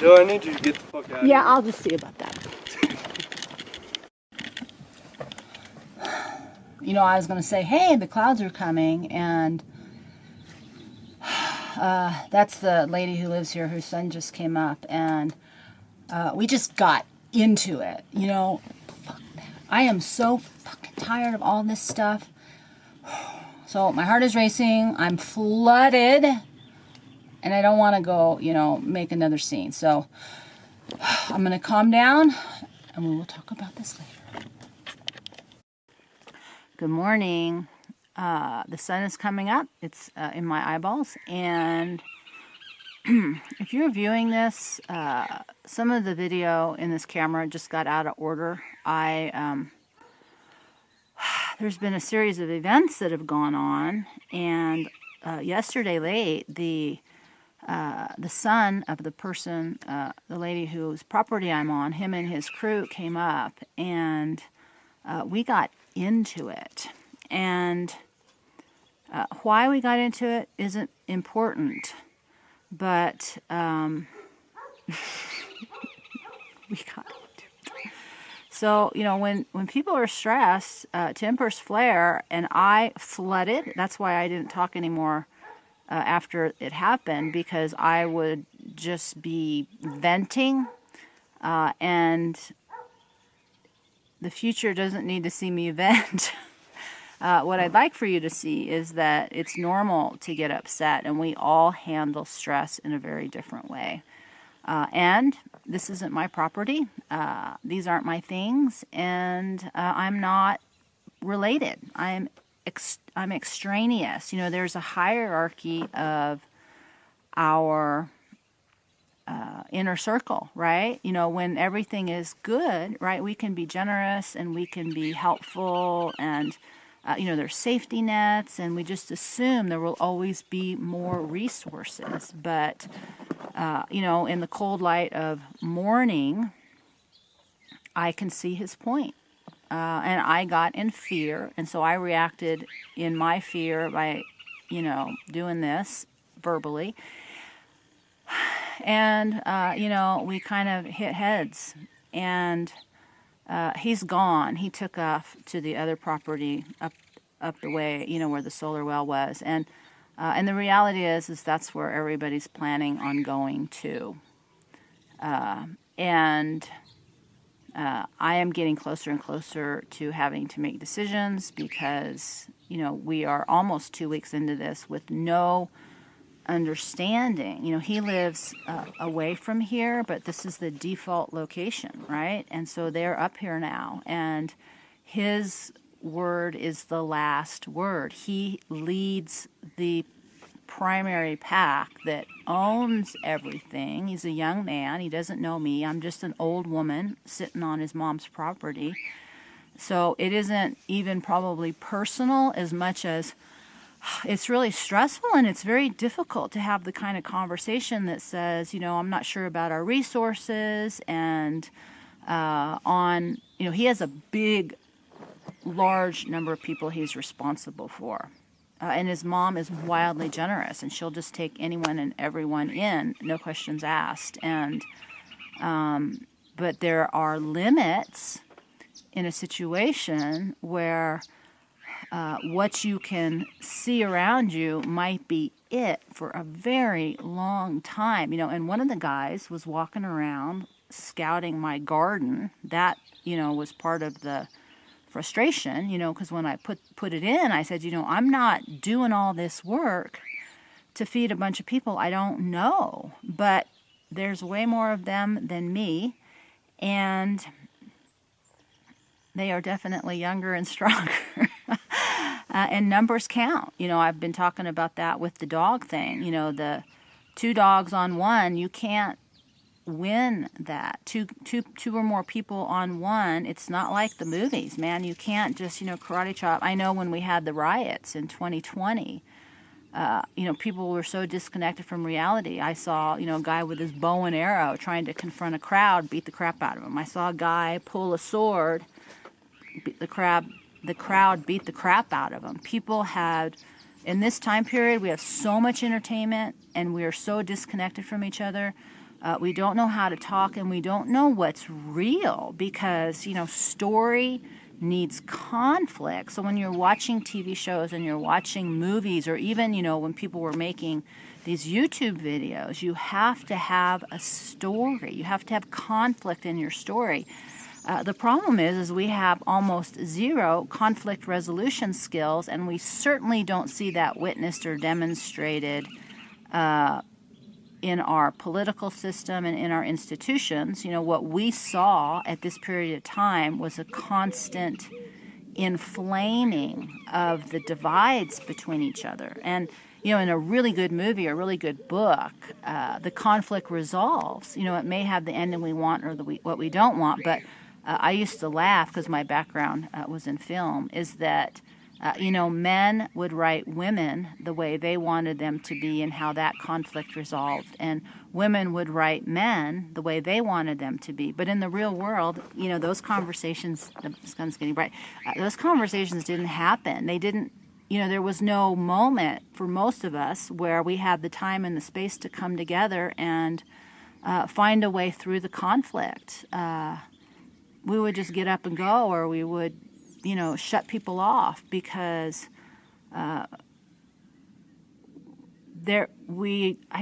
Joe, I need you to get the fuck out of here. Yeah, I'll just see about that. You know, I was going to say, hey, the clouds are coming, and that's the lady who lives here whose son just came up, and we just got into it. You know, fuck that. I am so fucking tired of all this stuff. So my heart is racing. I'm flooded, and I don't want to go, you know, make another scene. So I'm going to calm down, and we will talk about this later. Good morning. The sun is coming up. It's in my eyeballs, and if you're viewing this, some of the video in this camera just got out of order. There's been a series of events that have gone on, and yesterday late, the son of the person, the lady whose property I'm on, him and his crew came up, and we got into it. And why we got into it isn't important, but we got into it. So, you know, when people are stressed, tempers flare, and I flooded. That's why I didn't talk anymore after it happened, because I would just be venting, and the future doesn't need to see me vent. What I'd like for you to see is that it's normal to get upset, and we all handle stress in a very different way. And this isn't my property. These aren't my things, and I'm not related. I'm extraneous. You know, there's a hierarchy of our inner circle, right? You know, when everything is good, right, we can be generous and we can be helpful, and you know, there's safety nets, and we just assume there will always be more resources. But you know, in the cold light of morning, I can see his point. And I got in fear, and so I reacted in my fear by, you know, doing this verbally. And, you know, we kind of hit heads, and he's gone. He took off to the other property up the way, you know, where the solar well was. And the reality is that's where everybody's planning on going to. And I am getting closer and closer to having to make decisions, because, you know, we are almost 2 weeks into this with no understanding. You know, he lives away from here, but this is the default location, right? And so they're up here now, and his word is the last word. He leads the primary pack that owns everything. He's a young man. He doesn't know me. I'm just an old woman sitting on his mom's property. So it isn't even probably personal as much as it's really stressful, and it's very difficult to have the kind of conversation that says, you know, I'm not sure about our resources, and you know, he has a large number of people he's responsible for. And his mom is wildly generous, and she'll just take anyone and everyone in, no questions asked. And but there are limits in a situation where what you can see around you might be it for a very long time. You know, and one of the guys was walking around scouting my garden. That, you know, was part of the frustration, you know, because when I put it in, I said, you know, I'm not doing all this work to feed a bunch of people I don't know, but there's way more of them than me, and they are definitely younger and stronger. And numbers count. You know, I've been talking about that with the dog thing. You know, the 2 dogs on one, you can't win that. Two or more people on one. It's not like the movies, man. You can't just, you know, karate chop. I know when we had the riots in 2020, you know, people were so disconnected from reality. I saw, you know, a guy with his bow and arrow trying to confront a crowd, beat the crap out of him. I saw a guy pull a sword, the crowd beat the crap out of him. People had, in this time period, we have so much entertainment, and we are so disconnected from each other. We don't know how to talk, and we don't know what's real because, story needs conflict. So when you're watching TV shows and you're watching movies, or even, when people were making these YouTube videos, you have to have a story. You have to have conflict in your story. The problem is we have almost zero conflict resolution skills, and we certainly don't see that witnessed or demonstrated in our political system and in our institutions. What we saw at this period of time was a constant inflaming of the divides between each other. And, in a really good movie or a really good book, the conflict resolves. It may have the ending we want or what we don't want, but I used to laugh because my background was in film, is that men would write women the way they wanted them to be and how that conflict resolved. And women would write men the way they wanted them to be. But in the real world, those conversations, the sun's getting bright, those conversations didn't happen. They didn't, there was no moment for most of us where we had the time and the space to come together and find a way through the conflict. We would just get up and go, or we would shut people off because I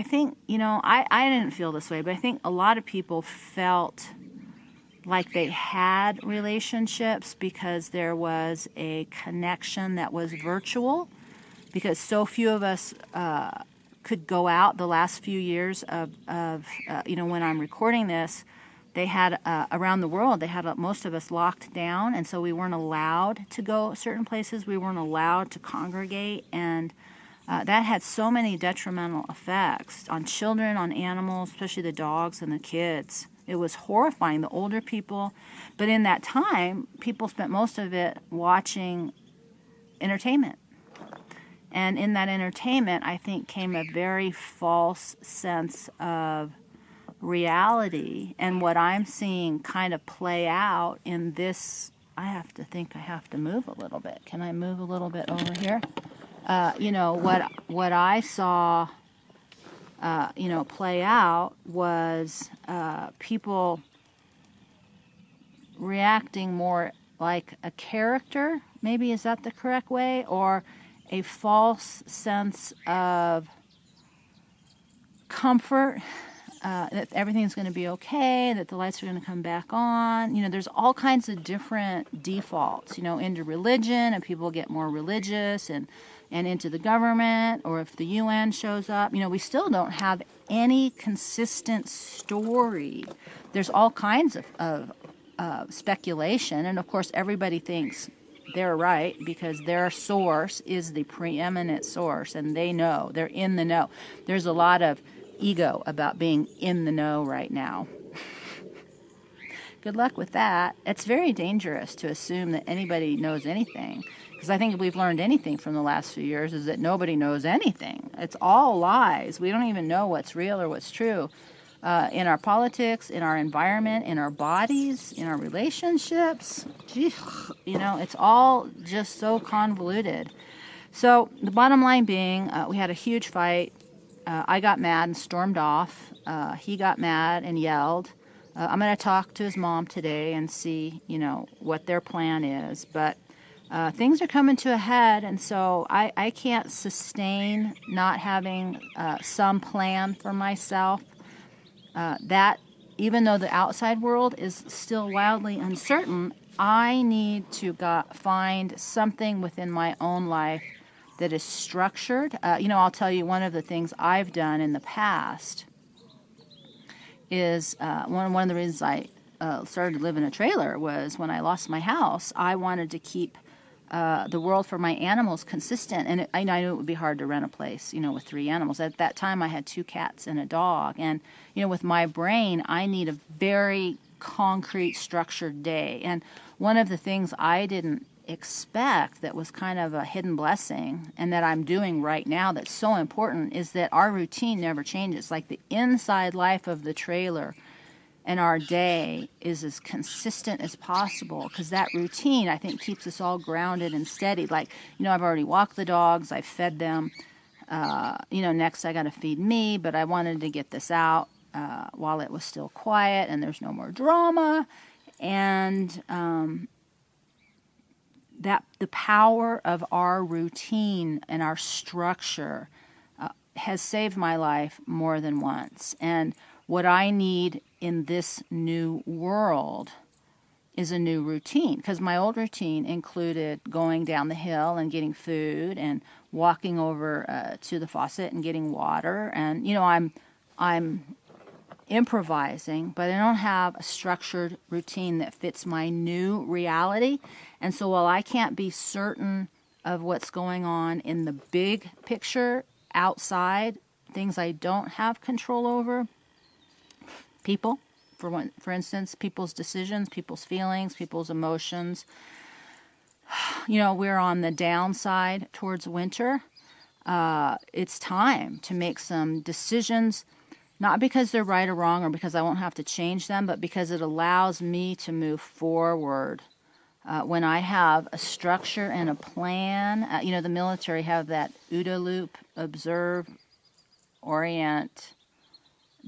think, I didn't feel this way, but I think a lot of people felt like they had relationships because there was a connection that was virtual, because so few of us could go out the last few years of when I'm recording this. They had, around the world, they had most of us locked down, and so we weren't allowed to go certain places. We weren't allowed to congregate, and that had so many detrimental effects on children, on animals, especially the dogs and the kids. It was horrifying, the older people. But in that time, people spent most of it watching entertainment. And in that entertainment, I think, came a very false sense of reality, and what I'm seeing kind of play out in this. I have to move a little bit. Can I move a little bit over here? What I saw play out was people reacting more like a character, maybe, is that the correct way, or a false sense of comfort, that everything's going to be okay, that the lights are going to come back on. There's all kinds of different defaults, into religion, and people get more religious, and into the government, or if the UN shows up. We still don't have any consistent story. There's all kinds of speculation, and of course everybody thinks they're right because their source is the preeminent source, and they know, they're in the know. There's a lot of ego about being in the know right now. Good luck with that. It's very dangerous to assume that anybody knows anything, because I think if we've learned anything from the last few years is that nobody knows anything. It's all lies. We don't even know what's real or what's true in our politics, in our environment, in our bodies, in our relationships. It's all just so convoluted. So the bottom line being, we had a huge fight. I got mad and stormed off. He got mad and yelled. I'm going to talk to his mom today and see, what their plan is. But things are coming to a head, and so I can't sustain not having some plan for myself. That, even though the outside world is still wildly uncertain, I need to find something within my own life that is structured. I'll tell you, one of the things I've done in the past is one of the reasons I started to live in a trailer was when I lost my house. I wanted to keep the world for my animals consistent, and I knew it would be hard to rent a place, with 3 animals. At that time, I had 2 cats and a dog, and with my brain, I need a very concrete, structured day. And one of the things I didn't expect that was kind of a hidden blessing, and that I'm doing right now that's so important, is that our routine never changes. Like the inside life of the trailer and our day is as consistent as possible, because that routine, I think, keeps us all grounded and steady. Like, I've already walked the dogs, I've fed them, next I got to feed me, but I wanted to get this out while it was still quiet and there's no more drama. And that the power of our routine and our structure has saved my life more than once. And what I need in this new world is a new routine, because my old routine included going down the hill and getting food and walking over to the faucet and getting water. And I'm improvising, but I don't have a structured routine that fits my new reality. And so while I can't be certain of what's going on in the big picture outside, things I don't have control over, people, for instance, people's decisions, people's feelings, people's emotions. We're on the downside towards winter. It's time to make some decisions, not because they're right or wrong or because I won't have to change them, but because it allows me to move forward. When I have a structure and a plan, the military have that OODA loop: observe, orient,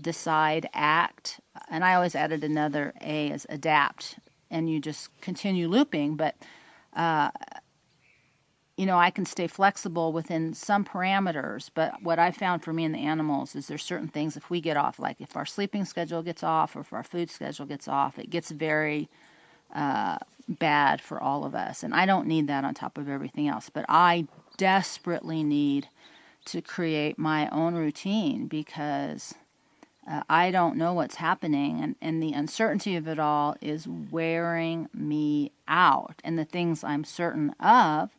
decide, act. And I always added another A as adapt, and you just continue looping. But, I can stay flexible within some parameters. But what I found for me and the animals is there's certain things, if we get off, like if our sleeping schedule gets off or if our food schedule gets off, it gets very bad for all of us. And I don't need that on top of everything else. But I desperately need to create my own routine, because I don't know what's happening, and the uncertainty of it all is wearing me out. And the things I'm certain of,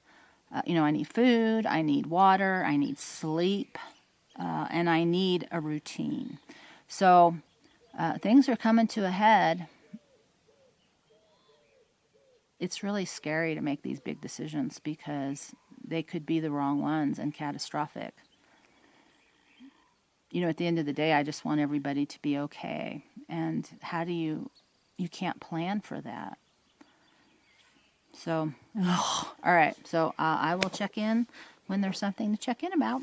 I need food, I need water, I need sleep, and I need a routine. So things are coming to a head. It's really scary to make these big decisions because they could be the wrong ones and catastrophic. At the end of the day, I just want everybody to be okay. And how do you can't plan for that. So, all right. So I will check in when there's something to check in about.